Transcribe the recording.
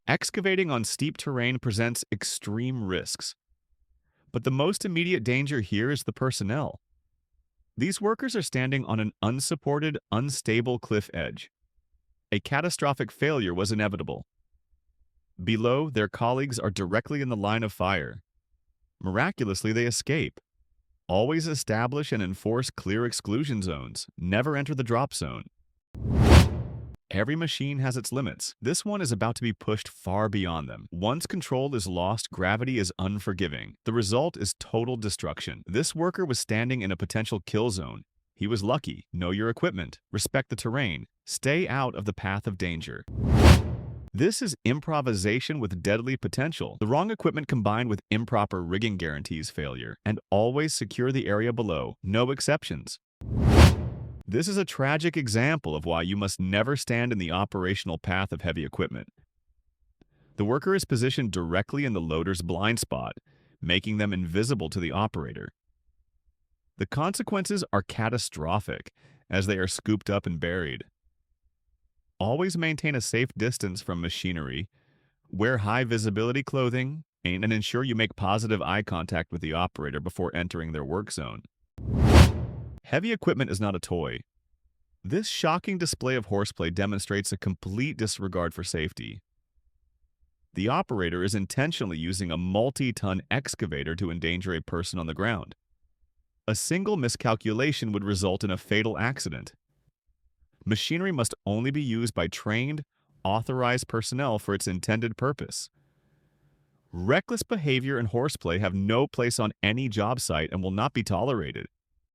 Excavating on steep terrain presents extreme risks, but the most immediate danger here is the personnel. These workers are standing on an unsupported, unstable cliff edge. A catastrophic failure was inevitable. Below, their colleagues are directly in the line of fire. Miraculously, they escape. Always establish and enforce clear exclusion zones. Never enter the drop zone. Every machine has its limits. This one is about to be pushed far beyond them. Once control is lost, gravity is unforgiving. The result is total destruction. This worker was standing in a potential kill zone. He was lucky. Know your equipment. Respect the terrain. Stay out of the path of danger. This is improvisation with deadly potential. The wrong equipment combined with improper rigging guarantees failure. And always secure the area below. No exceptions. This is a tragic example of why you must never stand in the operational path of heavy equipment. The worker is positioned directly in the loader's blind spot, making them invisible to the operator. The consequences are catastrophic as they are scooped up and buried. Always maintain a safe distance from machinery, wear high visibility clothing, and ensure you make positive eye contact with the operator before entering their work zone. Heavy equipment is not a toy. This shocking display of horseplay demonstrates a complete disregard for safety. The operator is intentionally using a multi-ton excavator to endanger a person on the ground. A single miscalculation would result in a fatal accident. Machinery must only be used by trained, authorized personnel for its intended purpose. Reckless behavior and horseplay have no place on any job site and will not be tolerated.